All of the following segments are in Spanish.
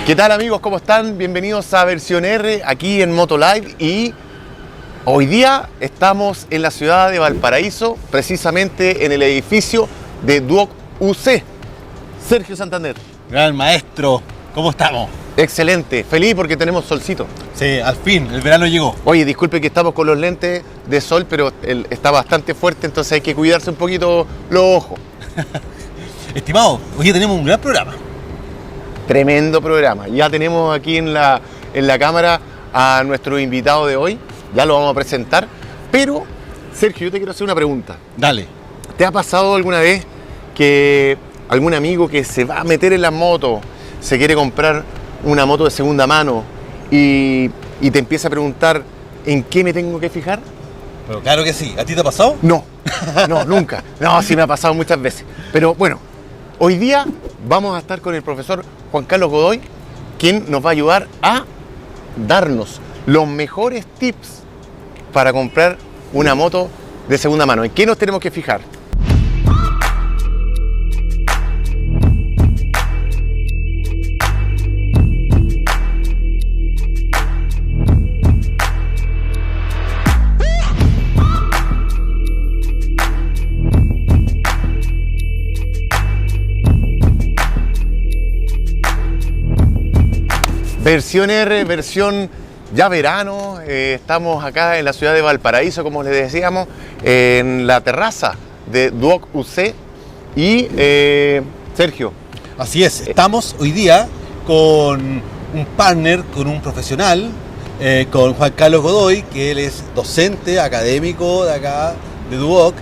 ¿Qué tal amigos? ¿Cómo están? Bienvenidos a Versión R aquí en Motolive y hoy día estamos en la ciudad de Valparaíso, precisamente en el edificio de Duoc UC. Sergio Santander. Gran maestro, ¿cómo estamos? Excelente, feliz porque tenemos solcito. Sí, al fin, el verano llegó. Oye, disculpe que estamos con los lentes de sol, pero está bastante fuerte, entonces hay que cuidarse un poquito los ojos. Estimado, hoy tenemos un gran programa. Tremendo programa. Ya tenemos aquí en la cámara a nuestro invitado de hoy. Ya lo vamos a presentar. Pero, Sergio, yo te quiero hacer una pregunta. Dale. ¿Te ha pasado alguna vez que algún amigo que se va a meter en la moto, se quiere comprar una moto de segunda mano y te empieza a preguntar en qué me tengo que fijar? Pero claro que sí. ¿A ti te ha pasado? No, nunca. No, sí me ha pasado muchas veces. Pero bueno, hoy día vamos a estar con el profesor Juan Carlos Godoy, quien nos va a ayudar a darnos los mejores tips para comprar una moto de segunda mano. ¿En qué nos tenemos que fijar? Versión R, versión ya verano, estamos acá en la ciudad de Valparaíso, como les decíamos, en la terraza de Duoc UC y Sergio. Así es, estamos hoy día con un partner, con un profesional, con Juan Carlos Godoy, que él es docente académico de acá, de Duoc.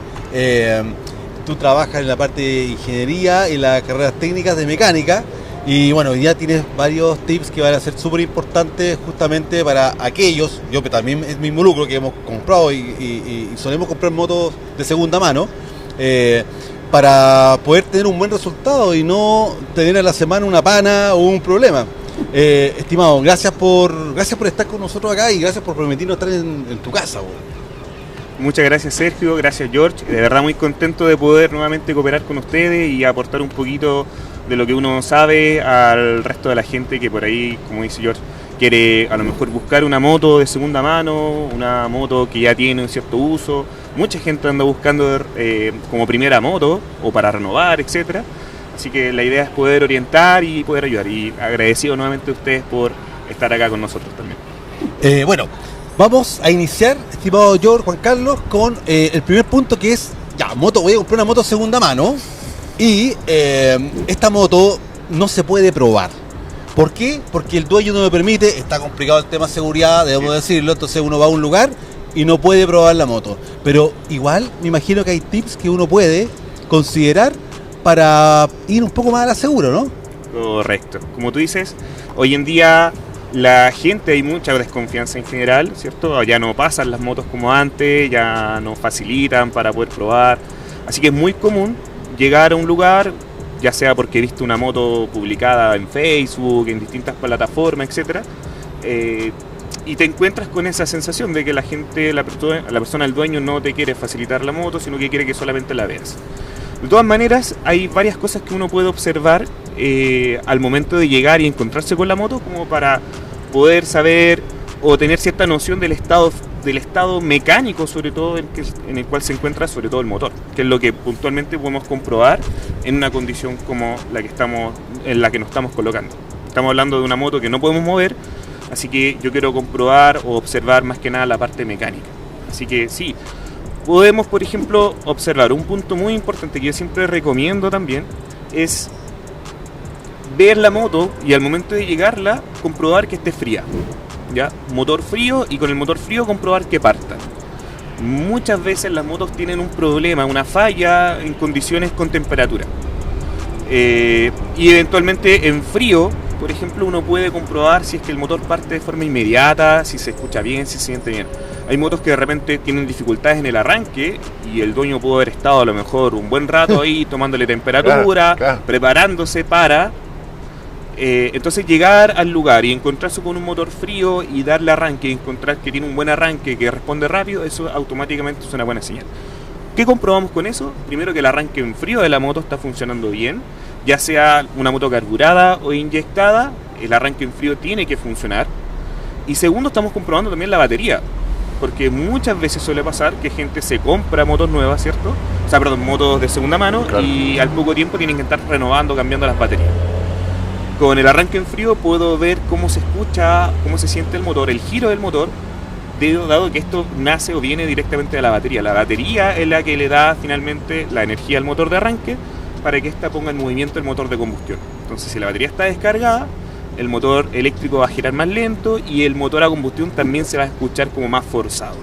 Tú trabajas en la parte de ingeniería y las carreras técnicas de mecánica. Y bueno, hoy día tienes varios tips que van a ser súper importantes justamente para aquellos, yo que también me involucro, que hemos comprado y solemos comprar motos de segunda mano, para poder tener un buen resultado y no tener a la semana una pana o un problema. Estimado, gracias por estar con nosotros acá y gracias por permitirnos estar en tu casa. Bro. Muchas gracias Sergio, gracias George, de verdad muy contento de poder nuevamente cooperar con ustedes y aportar un poquito de lo que uno sabe al resto de la gente que por ahí, como dice George, quiere a lo mejor buscar una moto de segunda mano, una moto que ya tiene un cierto uso. Mucha gente anda buscando como primera moto o para renovar, etcétera. Así que la idea es poder orientar y poder ayudar. Y agradecido nuevamente a ustedes por estar acá con nosotros también. Bueno, vamos a iniciar, estimado George, Juan Carlos, con el primer punto que es, voy a comprar una moto segunda mano. Y esta moto no se puede probar. ¿Por qué? Porque el dueño no me permite, está complicado el tema de seguridad, debemos decirlo, entonces uno va a un lugar y no puede probar la moto. Pero igual me imagino que hay tips que uno puede considerar para ir un poco más a la segura, ¿no? Correcto. Como tú dices, hoy en día la gente, hay mucha desconfianza en general, ¿cierto? Ya no pasan las motos como antes, ya no facilitan para poder probar. Así que es muy común llegar a un lugar, ya sea porque viste una moto publicada en Facebook, en distintas plataformas, etcétera, y te encuentras con esa sensación de que la gente, la persona, el dueño, no te quiere facilitar la moto, sino que quiere que solamente la veas. De todas maneras, hay varias cosas que uno puede observar al momento de llegar y encontrarse con la moto, como para poder saber o tener cierta noción del estado mecánico, sobre todo en el cual se encuentra sobre todo el motor, que es lo que puntualmente podemos comprobar en una condición como en la que nos estamos colocando. Estamos hablando de una moto que no podemos mover, así que yo quiero comprobar o observar más que nada la parte mecánica. Así que sí, podemos, por ejemplo, observar un punto muy importante que yo siempre recomiendo también, es ver la moto y al momento de llegarla, comprobar que esté fría. ¿Ya? Motor frío, y con el motor frío comprobar que parta. Muchas veces las motos tienen un problema, una falla en condiciones con temperatura. Y eventualmente en frío, por ejemplo, uno puede comprobar si es que el motor parte de forma inmediata, si se escucha bien, si se siente bien. Hay motos que de repente tienen dificultades en el arranque y el dueño pudo haber estado a lo mejor un buen rato ahí tomándole temperatura, claro. Preparándose para... entonces llegar al lugar y encontrarse con un motor frío y darle arranque y encontrar que tiene un buen arranque, que responde rápido, eso automáticamente es una buena señal. ¿Qué comprobamos con eso? Primero, que el arranque en frío de la moto está funcionando bien, ya sea una moto carburada o inyectada, el arranque en frío tiene que funcionar. Y segundo, estamos comprobando también la batería. Porque muchas veces suele pasar que gente se compra motos nuevas, ¿cierto? O sea, perdón, motos de segunda mano, claro, y al poco tiempo tienen que estar renovando, cambiando las baterías. Con el arranque en frío puedo ver cómo se escucha, cómo se siente el motor, el giro del motor, dado que esto nace o viene directamente de la batería. La batería es la que le da finalmente la energía al motor de arranque para que ésta ponga en movimiento el motor de combustión. Entonces, si la batería está descargada, el motor eléctrico va a girar más lento y el motor a combustión también se va a escuchar como más forzado.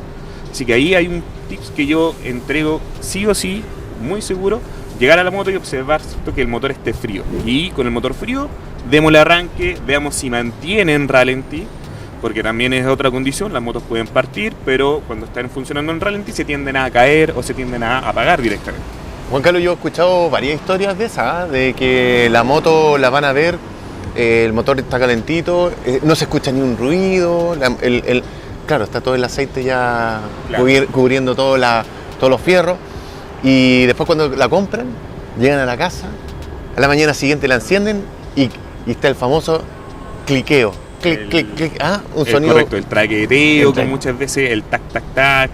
Así que ahí hay un tips que yo entrego sí o sí, muy seguro: llegar a la moto y observar, ¿cierto?, que el motor esté frío. Y con el motor frío, démosle arranque, veamos si mantiene en ralentí, porque también es otra condición, las motos pueden partir, pero cuando están funcionando en ralentí se tienden a caer o se tienden a apagar directamente. Juan Carlos, yo he escuchado varias historias de esas, de que la moto la van a ver, el motor está calentito, no se escucha ni un ruido, claro, está todo el aceite ya, claro, cubriendo todos los fierros, y después cuando la compran, llegan a la casa, a la mañana siguiente la encienden y está el famoso cliqueo, clic, un sonido. Correcto, el traqueteo, que muchas veces el tac,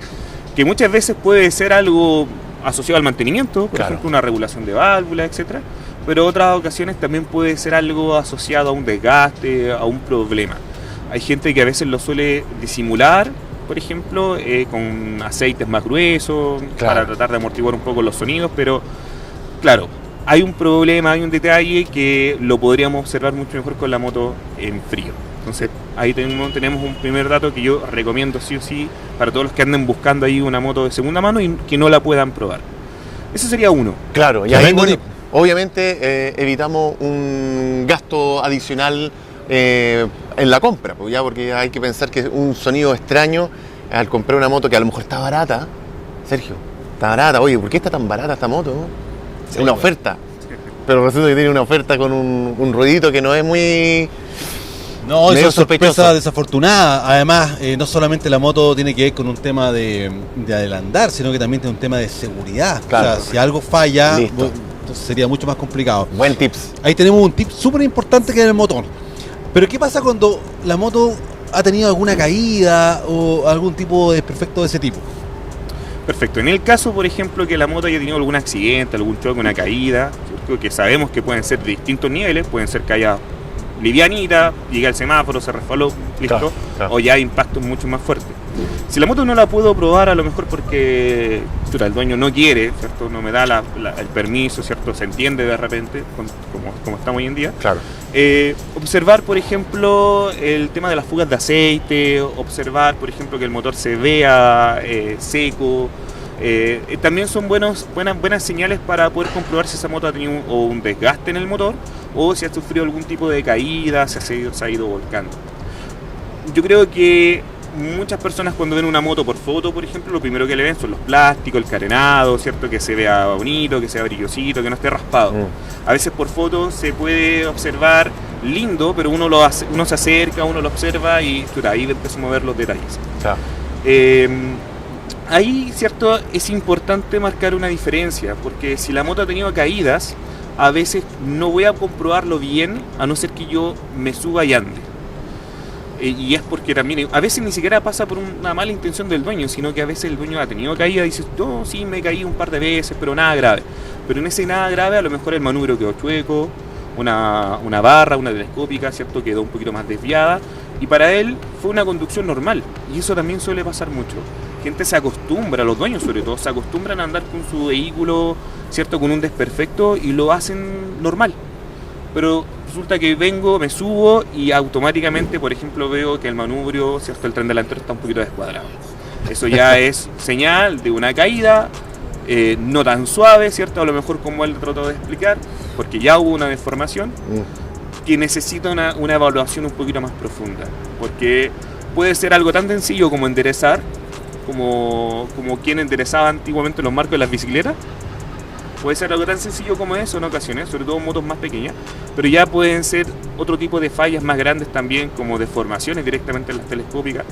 que muchas veces puede ser algo asociado al mantenimiento, por ejemplo, una regulación de válvulas, etcétera. Pero otras ocasiones también puede ser algo asociado a un desgaste, a un problema. Hay gente que a veces lo suele disimular, por ejemplo, con aceites más gruesos, claro, para tratar de amortiguar un poco los sonidos, pero claro, hay un problema, hay un detalle que lo podríamos observar mucho mejor con la moto en frío. Entonces ahí tenemos un primer dato que yo recomiendo sí o sí para todos los que anden buscando ahí una moto de segunda mano y que no la puedan probar. Ese sería uno. Claro, y ahí obviamente evitamos un gasto adicional en la compra, porque hay que pensar que un sonido extraño al comprar una moto que a lo mejor está barata. Sergio, está barata, oye, ¿por qué está tan barata esta moto? Es una oferta, pero resulta que tiene una oferta con un ruidito que no es muy... No, eso es sorpresa desafortunada. Además, no solamente la moto tiene que ver con un tema de adelantar, sino que también tiene un tema de seguridad. Claro, o sea, si algo falla, entonces sería mucho más complicado. Buen tips. Ahí tenemos un tip súper importante que es el motor. Pero ¿qué pasa cuando la moto ha tenido alguna caída o algún tipo de desperfecto de ese tipo? Perfecto. En el caso, por ejemplo, que la moto haya tenido algún accidente, algún choque, una caída, ¿cierto?, que sabemos que pueden ser de distintos niveles, pueden ser caídas livianita, llega al semáforo, se resbaló, listo, claro, o ya impactos mucho más fuertes. Si la moto no la puedo probar, a lo mejor porque el dueño no quiere, ¿cierto?, no me da el permiso, ¿cierto?, se entiende de repente, como estamos hoy en día. Claro. Observar, por ejemplo, el tema de las fugas de aceite, observar, por ejemplo, que el motor se vea seco. También son buenas señales para poder comprobar si esa moto ha tenido un desgaste en el motor o si ha sufrido algún tipo de caída, se ha ido volcando. Yo creo que muchas personas cuando ven una moto por foto, por ejemplo, lo primero que le ven son los plásticos, el carenado, ¿cierto?, que se vea bonito, que sea brillosito, que no esté raspado. A veces por foto se puede observar lindo, pero uno se acerca, uno lo observa y ahí empezamos a ver los detalles. Ahí, ¿cierto?, es importante marcar una diferencia, porque si la moto ha tenido caídas, a veces no voy a comprobarlo bien, a no ser que yo me suba y ande. Y es porque también, a veces ni siquiera pasa por una mala intención del dueño, sino que a veces el dueño ha tenido caída y dice, no, sí, me caí un par de veces, pero nada grave. Pero en ese nada grave, a lo mejor el manubrio quedó chueco, una barra, una telescópica, ¿cierto?, quedó un poquito más desviada, y para él fue una conducción normal, y eso también suele pasar mucho. Gente se acostumbra, los dueños sobre todo, se acostumbran a andar con su vehículo, ¿cierto?, con un desperfecto y lo hacen normal. Pero resulta que vengo, me subo y automáticamente, por ejemplo, veo que el manubrio, ¿cierto?, el tren delantero está un poquito descuadrado. Eso ya es señal de una caída, no tan suave, ¿cierto?, a lo mejor como él trató de explicar, porque ya hubo una deformación que necesita una evaluación un poquito más profunda. Porque puede ser algo tan sencillo como enderezar, como quien enderezaba antiguamente los marcos de las bicicletas. Puede ser algo tan sencillo como eso en ocasiones, sobre todo en motos más pequeñas, pero ya pueden ser otro tipo de fallas más grandes también, como deformaciones directamente en las telescópicas,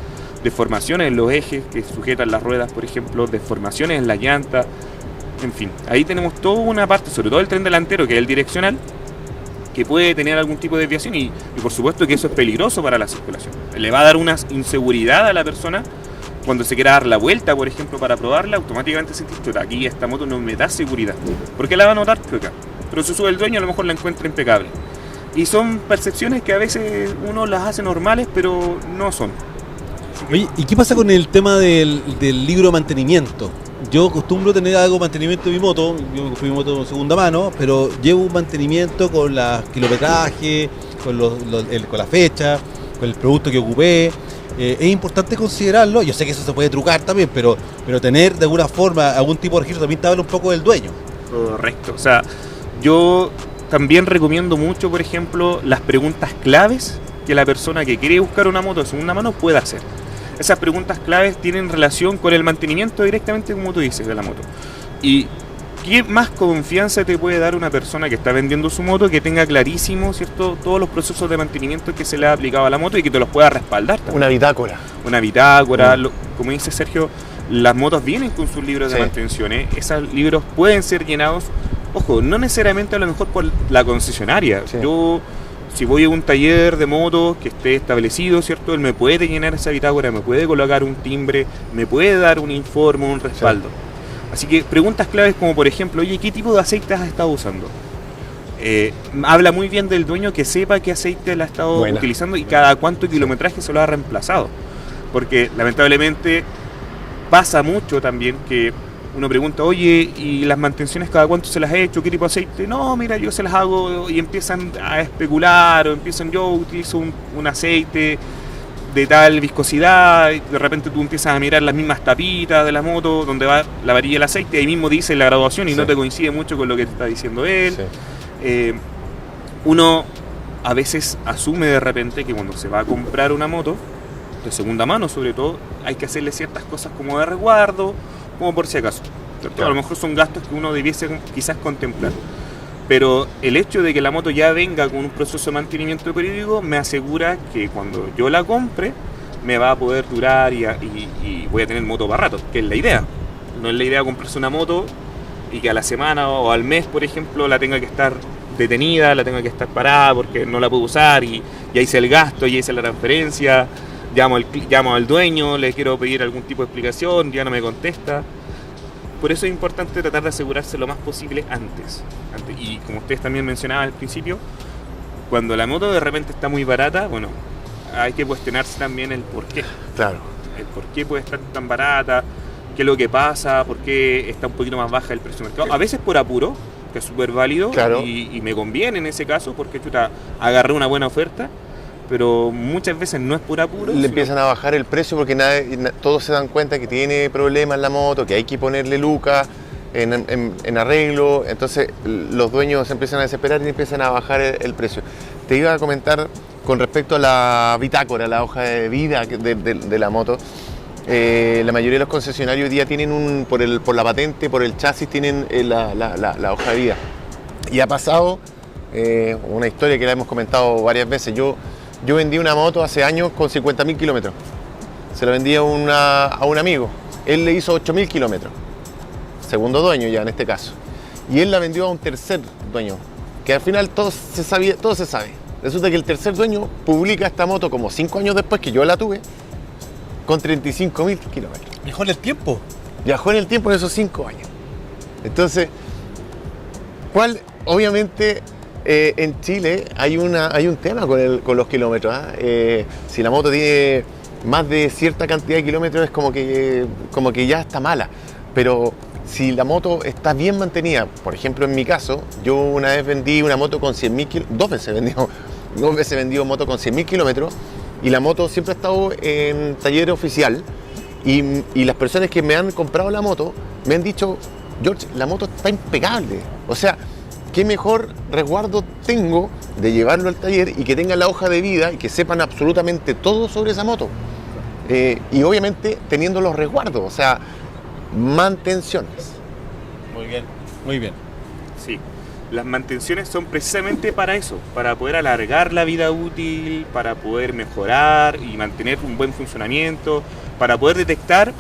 deformaciones en los ejes que sujetan las ruedas, por ejemplo, deformaciones en la llanta, en fin. Ahí tenemos toda una parte, sobre todo el tren delantero, que es el direccional, que puede tener algún tipo de desviación y por supuesto que eso es peligroso para la circulación. Le va a dar una inseguridad a la persona cuando se quiera dar la vuelta, por ejemplo, para probarla, automáticamente se chuta, aquí esta moto no me da seguridad. Porque la va a notar chueca, pero si sube el dueño a lo mejor la encuentra impecable. Y son percepciones que a veces uno las hace normales, pero no son. Oye, ¿y qué pasa con el tema del libro de mantenimiento? Yo acostumbro tener algo de mantenimiento de mi moto, yo me compré mi moto de segunda mano, pero llevo un mantenimiento con los kilometrajes, con la fecha, con el producto que ocupé. Es importante considerarlo, yo sé que eso se puede trucar también, pero tener de alguna forma algún tipo de registro también te habla un poco del dueño. Correcto, o sea, yo también recomiendo mucho, por ejemplo, las preguntas claves que la persona que quiere buscar una moto de segunda mano pueda hacer. Esas preguntas claves tienen relación con el mantenimiento directamente, como tú dices, de la moto. Y ¿qué más confianza te puede dar una persona que está vendiendo su moto que tenga clarísimo, ¿cierto?, todos los procesos de mantenimiento que se le ha aplicado a la moto y que te los pueda respaldar también? Una bitácora. Una bitácora, como dice Sergio, las motos vienen con sus libros de mantenciones. Esos libros pueden ser llenados, ojo, no necesariamente a lo mejor por la concesionaria. Sí. Yo, si voy a un taller de motos que esté establecido, ¿cierto?, él me puede llenar esa bitácora, me puede colocar un timbre, me puede dar un informe, un respaldo. Sí. Así que preguntas claves como, por ejemplo, oye, ¿qué tipo de aceite has estado usando? Habla muy bien del dueño que sepa qué aceite la ha estado utilizando y cada cuánto kilometraje se lo ha reemplazado. Porque lamentablemente pasa mucho también que uno pregunta, oye, ¿y las mantenciones cada cuánto se las he hecho? ¿Qué tipo de aceite? No, mira, yo se las hago, y empiezan a especular, o empiezan, yo utilizo un aceite de tal viscosidad, y de repente tú empiezas a mirar las mismas tapitas de la moto donde va la varilla del aceite, ahí mismo dice la graduación y no te coincide mucho con lo que te está diciendo él. Uno a veces asume de repente que cuando se va a comprar una moto, de segunda mano sobre todo, hay que hacerle ciertas cosas como de resguardo, como por si acaso. Claro. A lo mejor son gastos que uno debiese quizás contemplar. Pero el hecho de que la moto ya venga con un proceso de mantenimiento periódico me asegura que cuando yo la compre me va a poder durar y voy a tener moto para rato, que es la idea. No es la idea comprarse una moto y que a la semana o al mes, por ejemplo, la tenga que estar detenida, la tenga que estar parada porque no la puedo usar y ya hice el gasto, ya hice la transferencia, llamo al dueño, le quiero pedir algún tipo de explicación, ya no me contesta. Por eso es importante tratar de asegurarse lo más posible antes. Y como ustedes también mencionaban al principio, cuando la moto de repente está muy barata, bueno, hay que cuestionarse también el por qué. Claro. El por qué puede estar tan barata, qué es lo que pasa, por qué está un poquito más baja el precio del mercado. A veces por apuro, que es súper válido, claro. y me conviene en ese caso porque agarré una buena oferta. Pero muchas veces no es por apuro. Le empiezan a bajar el precio porque todos se dan cuenta que tiene problemas la moto, que hay que ponerle lucas en arreglo. Entonces los dueños se empiezan a desesperar y empiezan a bajar el precio. Te iba a comentar con respecto a la bitácora, la hoja de vida de la moto. La mayoría de los concesionarios hoy día tienen por la patente, por el chasis, tienen la hoja de vida. Y ha pasado una historia que la hemos comentado varias veces. Yo vendí una moto hace años con 50.000 kilómetros. Se la vendí a un amigo. Él le hizo 8.000 kilómetros. Segundo dueño ya en este caso. Y él la vendió a un tercer dueño. Que al final todo se sabe. Resulta que el tercer dueño publica esta moto como 5 años después que yo la tuve con 35.000 kilómetros. Viajó en el tiempo. Viajó en el tiempo en esos 5 años. Entonces, obviamente... en Chile hay un tema con los kilómetros. Si la moto tiene más de cierta cantidad de kilómetros es como que ya está mala. Pero si la moto está bien mantenida, por ejemplo en mi caso, yo una vez vendí una moto con 100.000 kilómetros, dos veces vendí moto con 100.000 kilómetros y la moto siempre ha estado en taller oficial y las personas que me han comprado la moto me han dicho, George, la moto está impecable. O sea, ¿qué mejor resguardo tengo de llevarlo al taller y que tengan la hoja de vida y que sepan absolutamente todo sobre esa moto? Y obviamente teniendo los resguardos, o sea, mantenciones. Muy bien. Sí, las mantenciones son precisamente para eso, para poder alargar la vida útil, para poder mejorar y mantener un buen funcionamiento, para poder detectar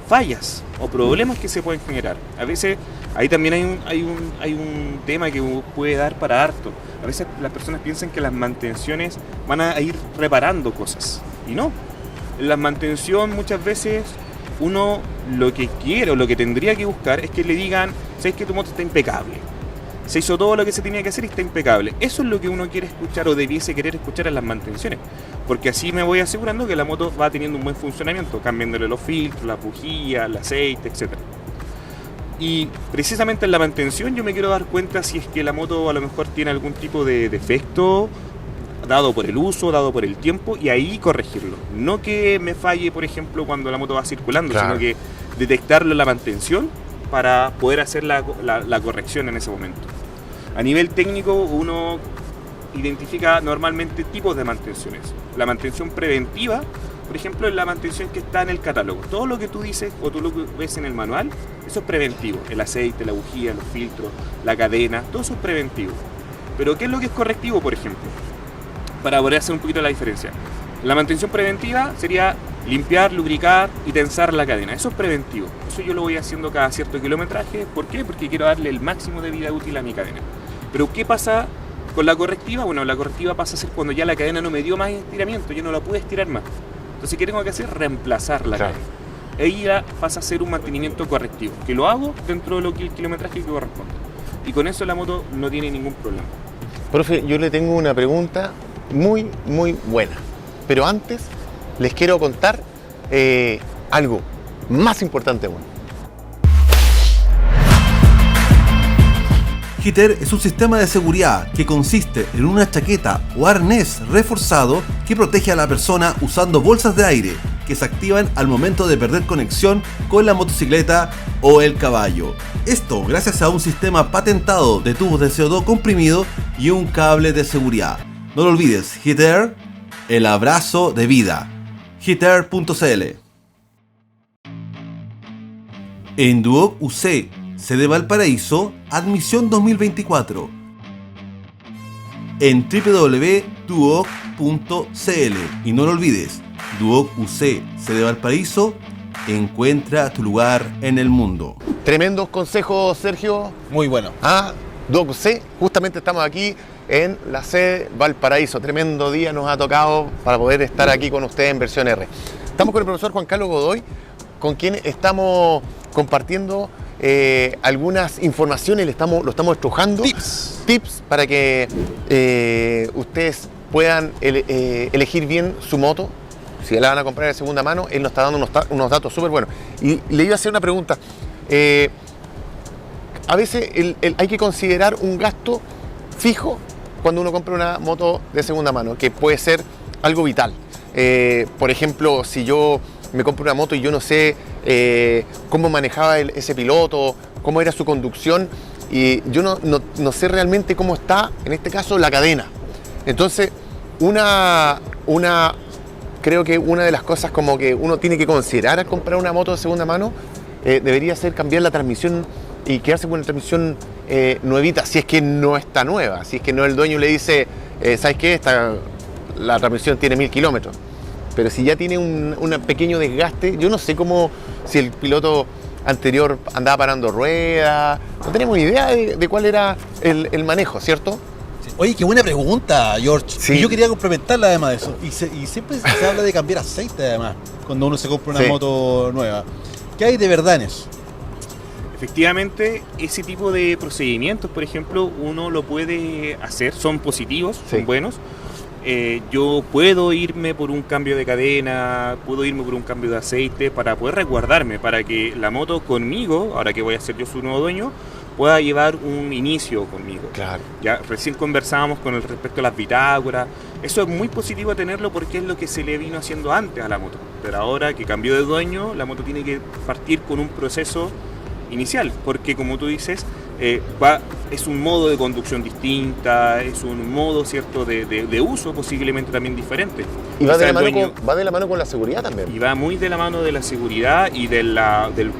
fallas o problemas que se pueden generar. A veces ahí también hay un tema que puede dar para harto. A veces las personas piensan que las mantenciones van a ir reparando cosas, y no. En la mantención muchas veces uno lo que quiere o lo que tendría que buscar es que le digan, ¿sabes que tu moto está impecable? Se hizo todo lo que se tenía que hacer y está impecable. Eso es lo que uno quiere escuchar o debiese querer escuchar en las mantenciones, porque así me voy asegurando que la moto va teniendo un buen funcionamiento, cambiándole los filtros, la bujía, el aceite, etc. Y precisamente en la mantención yo me quiero dar cuenta si es que la moto a lo mejor tiene algún tipo de defecto dado por el uso, dado por el tiempo, y ahí corregirlo. No que me falle, por ejemplo, cuando la moto va circulando, Claro. sino que detectarlo en la mantención para poder hacer la corrección en ese momento. A nivel técnico, uno identifica normalmente tipos de mantenciones. La mantención preventiva, por ejemplo, es la mantención que está en el catálogo. Todo lo que tú dices o tú lo que ves en el manual, eso es preventivo. El aceite, la bujía, los filtros, la cadena, todo eso es preventivo. Pero ¿qué es lo que es correctivo, por ejemplo? Para poder hacer un poquito la diferencia. La mantención preventiva sería limpiar, lubricar y tensar la cadena. Eso es preventivo. Eso yo lo voy haciendo cada cierto kilometraje. ¿Por qué? Porque quiero darle el máximo de vida útil a mi cadena. Pero ¿qué pasa con la correctiva? Bueno, la correctiva pasa a ser cuando ya la cadena no me dio más estiramiento, yo no la pude estirar más. Entonces, ¿qué tengo que hacer? Reemplazar la Claro. cadena. Ahí ya pasa a ser un mantenimiento correctivo, que lo hago dentro de lo que el kilometraje que corresponde. Y con eso la moto no tiene ningún problema. Profe, yo le tengo una pregunta muy, muy buena. Pero antes les quiero contar algo más importante aún. HEATR es un sistema de seguridad que consiste en una chaqueta o arnés reforzado que protege a la persona usando bolsas de aire que se activan al momento de perder conexión con la motocicleta o el caballo. Esto gracias a un sistema patentado de tubos de CO2 comprimido y un cable de seguridad. No lo olvides, HEATR, el abrazo de vida. HEATR.cl. En Duoc UC, sede Valparaíso, admisión 2024. En www.duoc.cl. Y no lo olvides, Duoc UC, sede Valparaíso, encuentra tu lugar en el mundo. Tremendos consejos, Sergio. Muy bueno. Duoc UC, justamente estamos aquí en la sede Valparaíso. Tremendo día nos ha tocado para poder estar aquí con ustedes en versión R. Estamos con el profesor Juan Carlos Godoy, con quien estamos compartiendo algunas informaciones, lo estamos estrujando. Tips para que ustedes puedan elegir bien su moto. Si la van a comprar de segunda mano, él nos está dando unos datos súper buenos. Y le iba a hacer una pregunta. A veces hay que considerar un gasto fijo cuando uno compra una moto de segunda mano, que puede ser algo vital. Por ejemplo, si yo me compro una moto y yo no sé cómo manejaba ese piloto, cómo era su conducción, y yo no sé realmente cómo está, en este caso, la cadena. Entonces, creo que una de las cosas como que uno tiene que considerar al comprar una moto de segunda mano debería ser cambiar la transmisión y quedarse con una transmisión nuevita, si es que no está nueva, si es que no el dueño le dice, ¿sabes qué? La transmisión tiene 1000 kilómetros. Pero si ya tiene un pequeño desgaste, yo no sé si el piloto anterior andaba parando ruedas, no tenemos idea de cuál era el manejo, ¿cierto? Oye, qué buena pregunta, George. Sí. Y yo quería complementarla además de eso. Y siempre se habla de cambiar aceite además, cuando uno se compra una Sí. moto nueva. ¿Qué hay de verdad en eso? Efectivamente, ese tipo de procedimientos, por ejemplo, uno lo puede hacer, son positivos, Sí. son buenos. Yo puedo irme por un cambio de cadena, puedo irme por un cambio de aceite para poder resguardarme, para que la moto conmigo, ahora que voy a ser yo su nuevo dueño, pueda llevar un inicio conmigo. Claro. Ya recién conversábamos con el respecto a las bitácoras. Eso es muy positivo tenerlo porque es lo que se le vino haciendo antes a la moto. Pero ahora que cambió de dueño, la moto tiene que partir con un proceso inicial, porque como tú dices, es un modo de conducción distinta, es un modo cierto de uso posiblemente también diferente. Y va Quizá de el dueño- la mano con la seguridad también. y va muy de la mano de la seguridad y del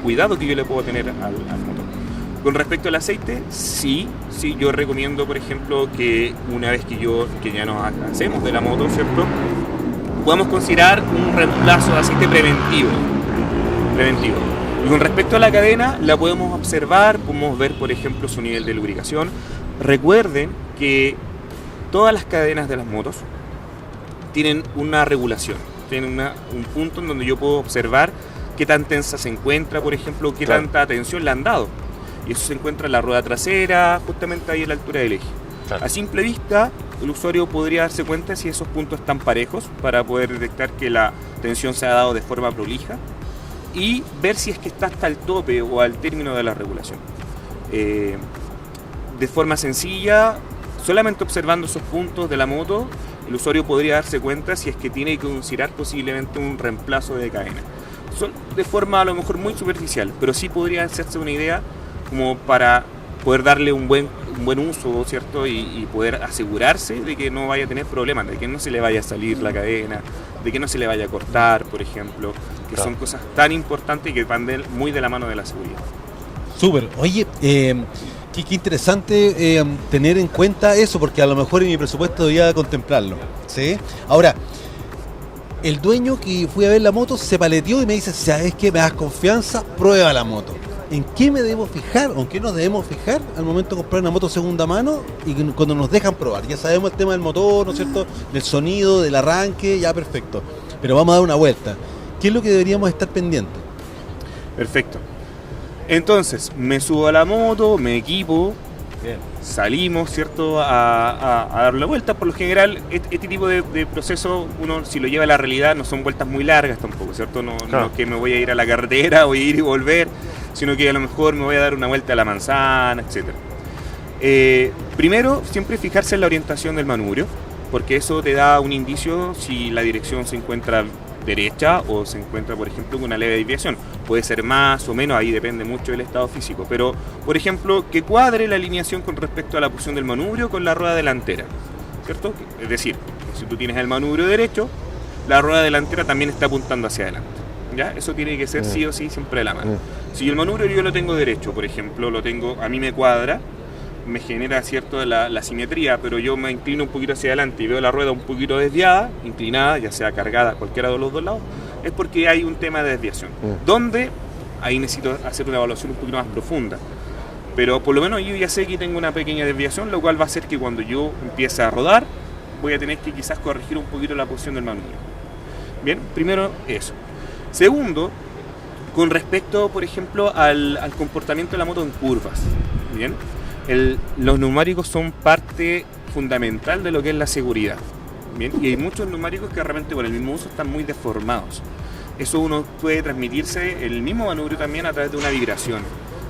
cuidado que yo le puedo tener al motor. Con respecto al aceite, sí, yo recomiendo, por ejemplo, que una vez que ya nos hacemos de la moto, ¿cierto? Podamos considerar un reemplazo de aceite preventivo. Y con respecto a la cadena, la podemos observar, podemos ver, por ejemplo, su nivel de lubricación. Recuerden que todas las cadenas de las motos tienen una regulación, tienen un punto en donde yo puedo observar qué tan tensa se encuentra, por ejemplo, qué tanta tensión le han dado. Y eso se encuentra en la rueda trasera, justamente ahí a la altura del eje. A simple vista, el usuario podría darse cuenta si esos puntos están parejos para poder detectar que la tensión se ha dado de forma prolija y ver si es que está hasta el tope o al término de la regulación. De forma sencilla, solamente observando esos puntos de la moto, el usuario podría darse cuenta si es que tiene que considerar posiblemente un reemplazo de cadena. De forma a lo mejor muy superficial, pero sí podría hacerse una idea como para poder darle un buen uso, ¿cierto? Y poder asegurarse de que no vaya a tener problemas, de que no se le vaya a salir la cadena, de que no se le vaya a cortar, por ejemplo, que son cosas tan importantes y que van muy de la mano de la seguridad. Súper. Oye, qué interesante tener en cuenta eso, porque a lo mejor en mi presupuesto debía contemplarlo, ¿sí? Ahora, el dueño que fui a ver la moto se paleteó y me dice, ¿sabes qué? Me das confianza, prueba la moto. ¿En qué me debo fijar o en qué nos debemos fijar al momento de comprar una moto segunda mano y cuando nos dejan probar? Ya sabemos el tema del motor, ¿no es cierto? Del sonido, del arranque, ya perfecto. Pero vamos a dar una vuelta. ¿Qué es lo que deberíamos estar pendientes? Perfecto. Entonces, me subo a la moto, me equipo, Bien. Salimos, ¿cierto? A dar la vuelta. Por lo general, este tipo de proceso, uno si lo lleva a la realidad, no son vueltas muy largas tampoco, ¿cierto? No es que me voy a ir a la carretera, voy a ir y volver, sino que a lo mejor me voy a dar una vuelta a la manzana, etc. Primero, siempre fijarse en la orientación del manubrio, porque eso te da un indicio si la dirección se encuentra derecha o se encuentra, por ejemplo, con una leve desviación. Puede ser más o menos, ahí depende mucho del estado físico, pero, por ejemplo, que cuadre la alineación con respecto a la posición del manubrio con la rueda delantera, ¿cierto? Es decir, si tú tienes el manubrio derecho, la rueda delantera también está apuntando hacia adelante, ¿ya? Eso tiene que ser sí o sí siempre de la mano. Si el manubrio yo lo tengo derecho, por ejemplo, a mí me cuadra, me genera cierto la simetría, pero yo me inclino un poquito hacia adelante y veo la rueda un poquito desviada, inclinada, ya sea cargada cualquiera de los dos lados, es porque hay un tema de desviación, donde ahí necesito hacer una evaluación un poquito más profunda. Pero por lo menos yo ya sé que tengo una pequeña desviación, lo cual va a hacer que cuando yo empiece a rodar, voy a tener que quizás corregir un poquito la posición del manubrio. Bien, primero eso. Segundo, con respecto, por ejemplo, al comportamiento de la moto en curvas. Bien. Los neumáticos son parte fundamental de lo que es la seguridad. Bien, y hay muchos neumáticos que realmente por el mismo uso están muy deformados. Eso uno puede transmitirse el mismo manubrio también a través de una vibración.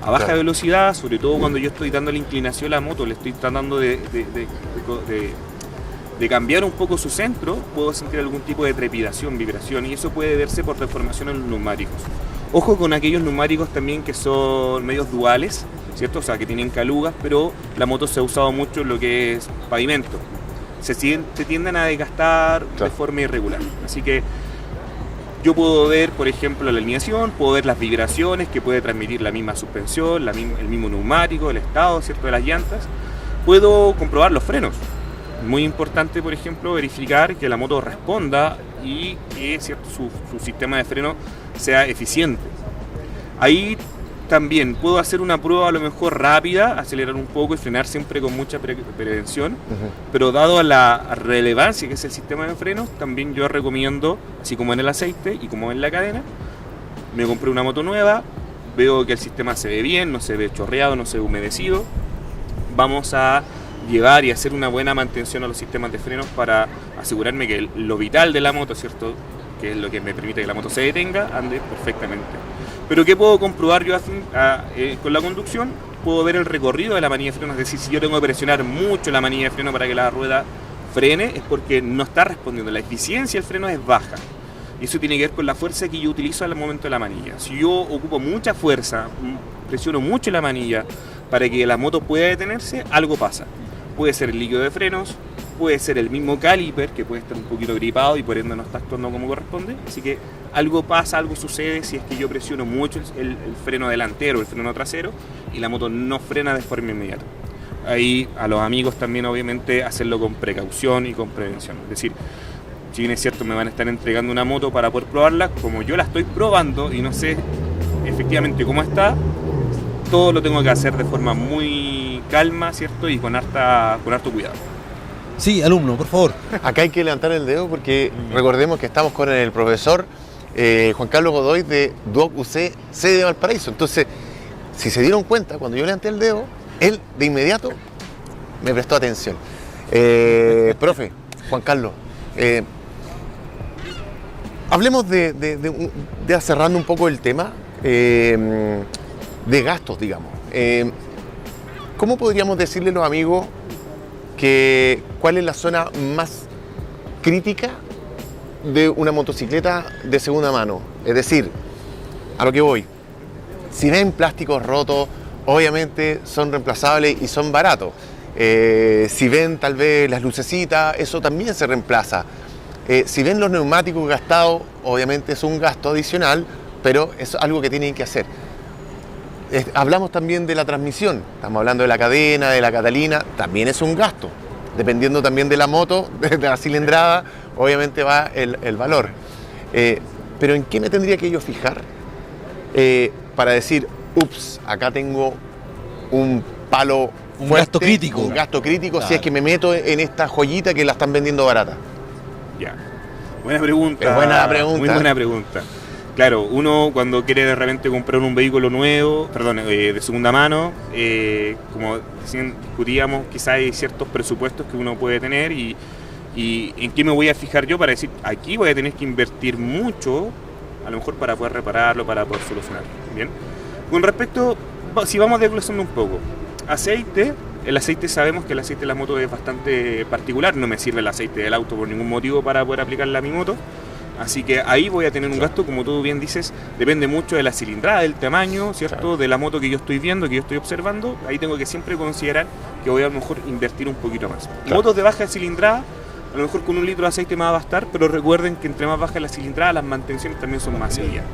A baja velocidad, sobre todo cuando yo estoy dando la inclinación a la moto, le estoy tratando de cambiar un poco su centro, puedo sentir algún tipo de trepidación, vibración, y eso puede verse por deformación en los neumáticos. Ojo con aquellos neumáticos también que son medios duales, ¿cierto? O sea, que tienen calugas, pero la moto se ha usado mucho en lo que es pavimento. Se tienden a desgastar de forma irregular. Así que yo puedo ver, por ejemplo, la alineación, puedo ver las vibraciones que puede transmitir la misma suspensión, el mismo neumático, el estado, ¿cierto?, de las llantas. Puedo comprobar los frenos. Muy importante, por ejemplo, verificar que la moto responda y que, ¿cierto?, su sistema de freno sea eficiente. Ahí también puedo hacer una prueba a lo mejor rápida, acelerar un poco y frenar siempre con mucha prevención, pero dado a la relevancia que es el sistema de frenos, también yo recomiendo, así como en el aceite y como en la cadena, me compré una moto nueva, veo que el sistema se ve bien, no se ve chorreado, no se ve humedecido, vamos a llevar y hacer una buena mantención a los sistemas de frenos para asegurarme que lo vital de la moto, ¿cierto?, que es lo que me permite que la moto se detenga, ande perfectamente. Pero ¿qué puedo comprobar yo con la conducción? Puedo ver el recorrido de la manilla de freno, es decir, si yo tengo que presionar mucho la manilla de freno para que la rueda frene, es porque no está respondiendo, la eficiencia del freno es baja. Y eso tiene que ver con la fuerza que yo utilizo al momento de la manilla. Si yo ocupo mucha fuerza, presiono mucho la manilla para que la moto pueda detenerse, algo pasa. Puede ser el líquido de frenos, puede ser el mismo caliper, que puede estar un poquito gripado y por ende no está actuando como corresponde. Así que algo pasa, algo sucede si es que yo presiono mucho el freno delantero, el freno trasero, y la moto no frena de forma inmediata. Ahí a los amigos también obviamente hacerlo con precaución y con prevención. Es decir, si bien es cierto me van a estar entregando una moto para poder probarla, como yo la estoy probando y no sé efectivamente cómo está, todo lo tengo que hacer de forma muy calma, ¿cierto? Y con harto cuidado. Sí, alumno, por favor. Acá hay que levantar el dedo porque recordemos que estamos con el profesor Juan Carlos Godoy de Duoc UC, sede de Valparaíso. Entonces, si se dieron cuenta, cuando yo levanté el dedo, él de inmediato me prestó atención. Profe, Juan Carlos, hablemos de cerrando un poco el tema de gastos, digamos. ¿Cómo podríamos decirle a los amigos cuál es la zona más crítica de una motocicleta de segunda mano? Es decir, a lo que voy, si ven plásticos rotos, obviamente son reemplazables y son baratos. Si ven tal vez las lucecitas, eso también se reemplaza. Si ven los neumáticos gastados, obviamente es un gasto adicional, pero es algo que tienen que hacer. Hablamos también de la transmisión, estamos hablando de la cadena, de la catalina, también es un gasto. Dependiendo también de la moto, de la cilindrada, obviamente va el valor. Pero ¿en qué me tendría que yo fijar para decir, ups, acá tengo un palo Un fuerte, gasto crítico. un gasto crítico, Claro. si es que me meto en esta joyita que la están vendiendo barata? Ya. Buena pregunta. Es buena la pregunta. Muy buena pregunta. Claro, uno cuando quiere de repente comprar un vehículo nuevo, de segunda mano, como recién discutíamos, quizás hay ciertos presupuestos que uno puede tener y en qué me voy a fijar yo para decir, aquí voy a tener que invertir mucho, a lo mejor para poder repararlo, para poder solucionarlo. Bien. Con respecto, si vamos desglosando un poco, aceite. El aceite, sabemos que el aceite de la moto es bastante particular, no me sirve el aceite del auto por ningún motivo para poder aplicarla a mi moto, así que ahí voy a tener un gasto, como tú bien dices, depende mucho de la cilindrada, del tamaño, ¿cierto? Claro. De la moto que yo estoy viendo, que yo estoy observando, ahí tengo que siempre considerar que voy a lo mejor invertir un poquito más. Claro. Motos de baja cilindrada, a lo mejor con 1 litro de aceite me va a bastar, pero recuerden que entre más baja la cilindrada, las mantenciones también son más seguidas.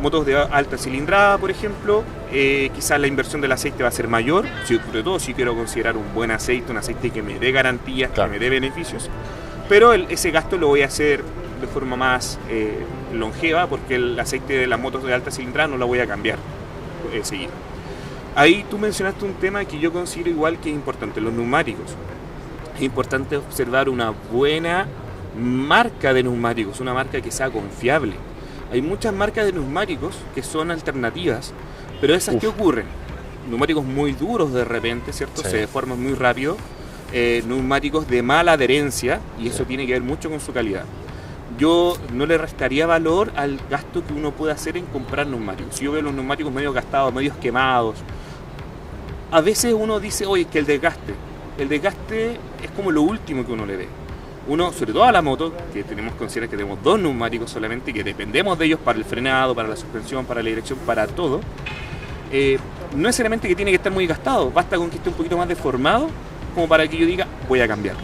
Motos de alta cilindrada, por ejemplo, quizás la inversión del aceite va a ser mayor, sobre todo si quiero considerar un buen aceite, un aceite que me dé garantías, Claro. que me dé beneficios, pero ese gasto lo voy a hacer de forma más longeva, porque el aceite de las motos de alta cilindrada no la voy a cambiar seguido. Ahí tú mencionaste un tema que yo considero igual que es importante, los neumáticos. Es importante observar una buena marca de neumáticos, una marca que sea confiable. Hay muchas marcas de neumáticos que son alternativas, pero esas que ocurren, neumáticos muy duros de repente, ¿cierto? Sí. Se deforman muy rápido, neumáticos de mala adherencia, y eso tiene que ver mucho con su calidad. Yo no le restaría valor al gasto que uno puede hacer en comprar neumáticos. Si yo veo los neumáticos medio gastados, medio quemados, a veces uno dice, oye, que el desgaste es como lo último que uno le ve. Uno, sobre todo a la moto, que tenemos que considerar que tenemos 2 neumáticos solamente y que dependemos de ellos para el frenado, para la suspensión, para la dirección, para todo, no necesariamente que tiene que estar muy gastado, basta con que esté un poquito más deformado como para que yo diga, voy a cambiarlo.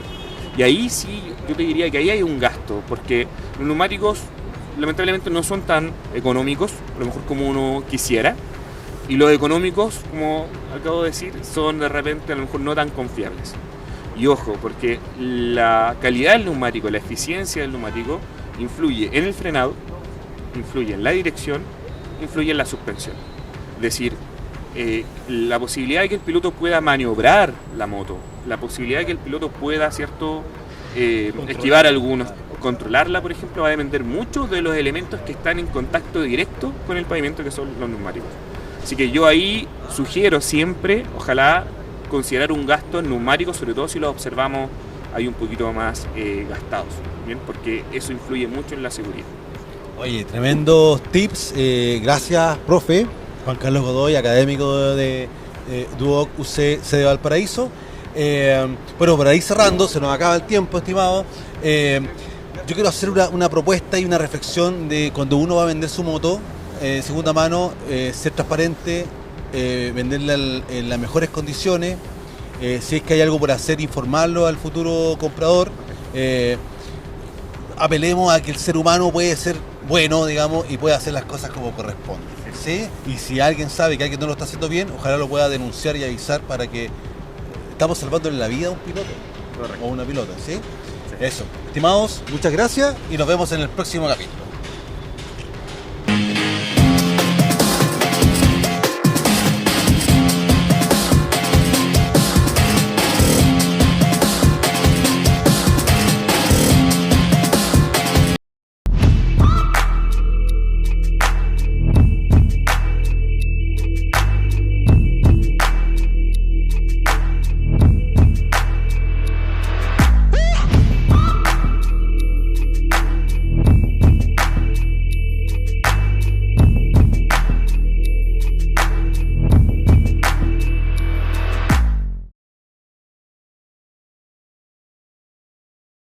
Y ahí sí, yo te diría que ahí hay un gasto, porque los neumáticos lamentablemente no son tan económicos, a lo mejor como uno quisiera, y los económicos, como acabo de decir, son de repente a lo mejor no tan confiables. Y ojo, porque la calidad del neumático, la eficiencia del neumático, influye en el frenado, influye en la dirección, influye en la suspensión. Es decir, la posibilidad de que el piloto pueda maniobrar la moto, la posibilidad de que el piloto pueda, ¿cierto?, esquivar algunos, controlarla, por ejemplo, va a depender mucho de los elementos que están en contacto directo con el pavimento, que son los neumáticos. Así que yo ahí sugiero siempre, ojalá, considerar un gasto en neumáticos, sobre todo si los observamos ahí un poquito más gastados, ¿bien? Porque eso influye mucho en la seguridad. Oye, tremendos tips. Gracias, profe. Juan Carlos Godoy, académico de Duoc UC, sede de Valparaíso. Bueno, por ahí cerrando, se nos acaba el tiempo, estimado. Yo quiero hacer una propuesta y una reflexión de cuando uno va a vender su moto segunda mano, ser transparente, venderla en las mejores condiciones. Si es que hay algo por hacer, informarlo al futuro comprador. Apelemos a que el ser humano puede ser bueno, digamos, y puede hacer las cosas como corresponde, ¿sí? Y si alguien sabe que alguien no lo está haciendo bien, ojalá lo pueda denunciar y avisar para que estamos salvándole la vida a un piloto. Correcto. O una pilota, ¿sí? Eso. Estimados, muchas gracias y nos vemos en el próximo capítulo.